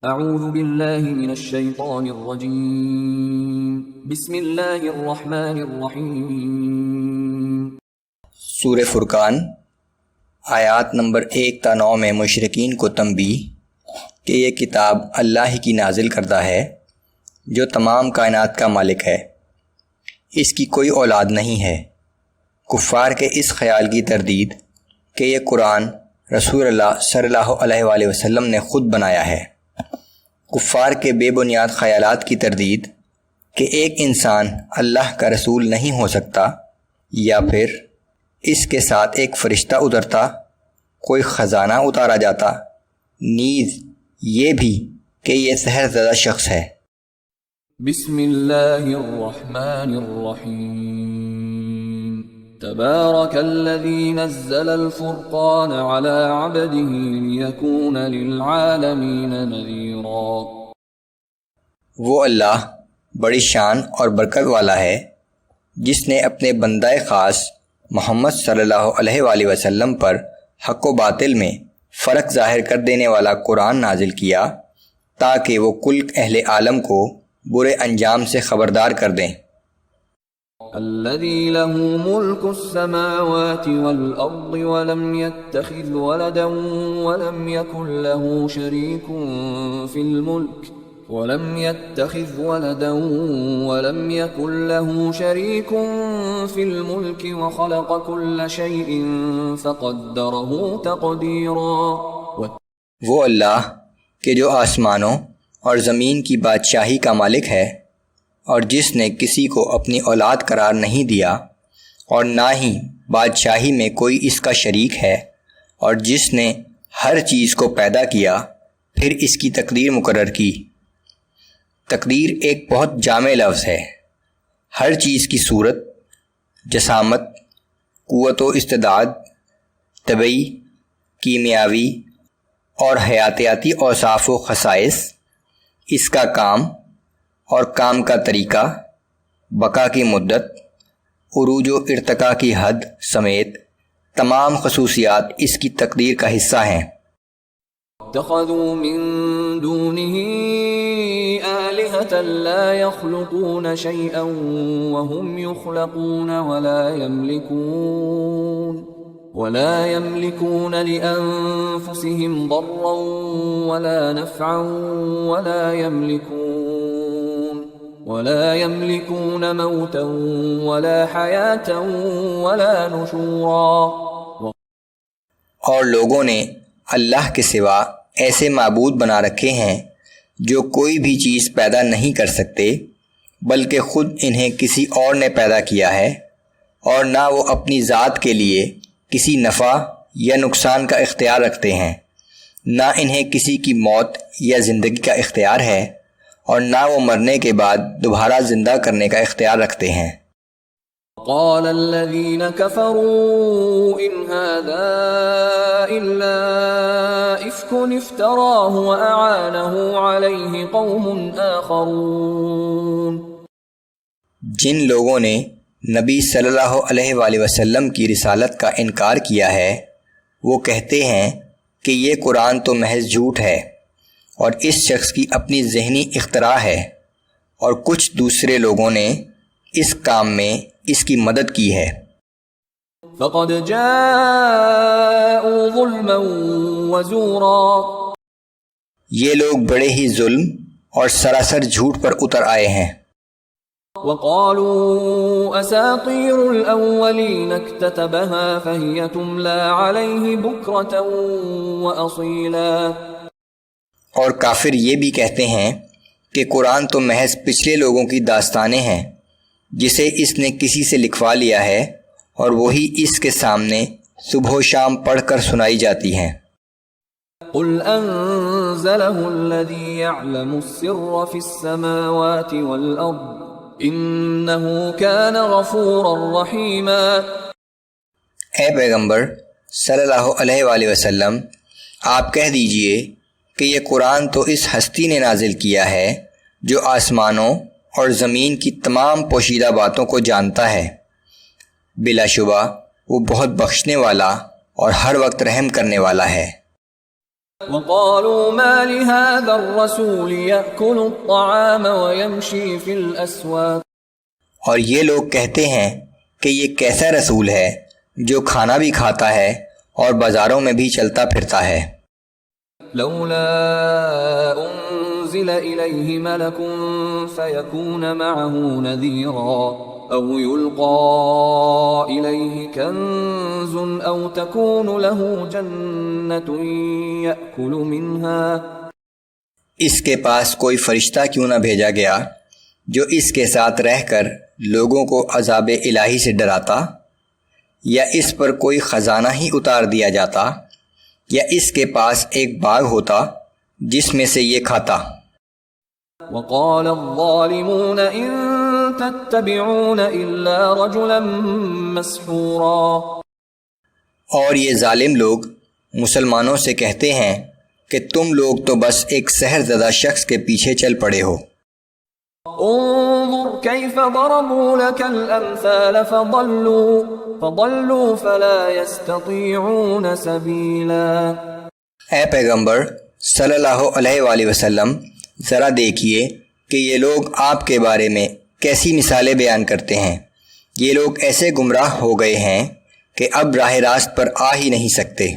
اعوذ باللہ من الشیطان الرجیم بسم اللہ الرحمن الرحیم۔ سورہ فرقان آیات نمبر 1 تا 9 میں مشرکین کو تنبیہ کہ یہ کتاب اللہ ہی کی نازل کردہ ہے جو تمام کائنات کا مالک ہے، اس کی کوئی اولاد نہیں ہے۔ کفار کے اس خیال کی تردید کہ یہ قرآن رسول اللہ صلی اللہ علیہ وآلہ وسلم نے خود بنایا ہے، کفار کے بے بنیاد خیالات کی تردید کہ ایک انسان اللہ کا رسول نہیں ہو سکتا، یا پھر اس کے ساتھ ایک فرشتہ اترتا، کوئی خزانہ اتارا جاتا، نیز یہ بھی کہ یہ سحر زدہ شخص ہے۔ بسم اللہ الرحمن الرحیم۔ تبارک الذی نزل الفرقان علی عبدہ لیکون للعالمین نذیرا۔ وہ اللہ بڑی شان اور برکت والا ہے جس نے اپنے بندہ خاص محمد صلی اللہ علیہ وآلہ وسلم پر حق و باطل میں فرق ظاہر کر دینے والا قرآن نازل کیا تاکہ وہ کل اہل عالم کو برے انجام سے خبردار کر دیں۔ الذي له ملك السماوات والأرض ولم يتخذ ولدا ولم يكن له شريك في الملك وخلق كل شيء فقدره تقديرا۔ وہ اللہ کہ جو آسمانوں اور زمین کی بادشاہی کا مالک ہے، اور جس نے کسی کو اپنی اولاد قرار نہیں دیا اور نہ ہی بادشاہی میں کوئی اس کا شریک ہے، اور جس نے ہر چیز کو پیدا کیا پھر اس کی تقدیر مقرر کی۔ تقدیر ایک بہت جامع لفظ ہے، ہر چیز کی صورت، جسامت، قوت و استعداد، طبعی، کیمیاوی اور حیاتیاتی اوصاف و خصائص، اس کا کام اور کام کا طریقہ، بقا کی مدت، عروج و ارتقاء کی حد سمیت تمام خصوصیات اس کی تقدیر کا حصہ ہیں۔ اتخذوا من دونه آلهة لا يخلقون شيئا وهم يخلقون ولا يملكون لأنفسهم ضرا ولا نفعا ولا يملكون موتا ولا حياة ولا نشورا۔ اور لوگوں نے اللہ کے سوا ایسے معبود بنا رکھے ہیں جو کوئی بھی چیز پیدا نہیں کر سکتے، بلکہ خود انہیں کسی اور نے پیدا کیا ہے، اور نہ وہ اپنی ذات کے لیے کسی نفع یا نقصان کا اختیار رکھتے ہیں، نہ انہیں کسی کی موت یا زندگی کا اختیار ہے، اور نہ وہ مرنے کے بعد دوبارہ زندہ کرنے کا اختیار رکھتے ہیں۔ قال الذين كفروا إن هذا إلا إفك افتراه وأعانه عليه قوم آخرون۔ جن لوگوں نے نبی صلی اللہ علیہ وآلہ وسلم کی رسالت کا انکار کیا ہے، وہ کہتے ہیں کہ یہ قرآن تو محض جھوٹ ہے اور اس شخص کی اپنی ذہنی اختراع ہے، اور کچھ دوسرے لوگوں نے اس کام میں اس کی مدد کی ہے۔ فقد جاءوا ظلما وزورا۔ یہ لوگ بڑے ہی ظلم اور سراسر جھوٹ پر اتر آئے ہیں۔ وقالوا اساطیر الاولین اکتتبها فهي تملى عليه بکرة واصیلا۔ اور کافر یہ بھی کہتے ہیں کہ قرآن تو محض پچھلے لوگوں کی داستانیں ہیں جسے اس نے کسی سے لکھوا لیا ہے، اور وہی اس کے سامنے صبح و شام پڑھ کر سنائی جاتی ہیں۔ قل انزلہ الذی یعلم السر فی السماوات والارض انہ کان غفورا رحیما۔ اے پیغمبر صلی اللہ علیہ وآلہ وسلم، آپ کہہ دیجئے کہ یہ قرآن تو اس ہستی نے نازل کیا ہے جو آسمانوں اور زمین کی تمام پوشیدہ باتوں کو جانتا ہے، بلا شبہ وہ بہت بخشنے والا اور ہر وقت رحم کرنے والا ہے۔ وقالوا ما لهذا الرسول يأكل الطعام ويمشي في الأسواق اور یہ لوگ کہتے ہیں کہ یہ کیسا رسول ہے جو کھانا بھی کھاتا ہے اور بازاروں میں بھی چلتا پھرتا ہے۔ لولا انزل الیہ ملک فیکون معه نذیرا او یلقى الیہ کنز او تکون له جنۃ یأکل منها، اس کے پاس کوئی فرشتہ کیوں نہ بھیجا گیا جو اس کے ساتھ رہ کر لوگوں کو عذاب الہی سے ڈراتا، یا اس پر کوئی خزانہ ہی اتار دیا جاتا، یا اس کے پاس ایک باغ ہوتا جس میں سے یہ کھاتا۔ وقال الظالمون ان تتبعون الا رجلا مسحورا، اور یہ ظالم لوگ مسلمانوں سے کہتے ہیں کہ تم لوگ تو بس ایک سحر زدہ شخص کے پیچھے چل پڑے ہو۔ انظر كيف ضربوا لك الامثال فضلوا فلا يستطيعون سبيلا۔ اے پیغمبر صلی اللہ علیہ وآلہ وسلم، ذرا دیکھیے کہ یہ لوگ آپ کے بارے میں کیسی مثالیں بیان کرتے ہیں، یہ لوگ ایسے گمراہ ہو گئے ہیں کہ اب راہ راست پر آ ہی نہیں سکتے۔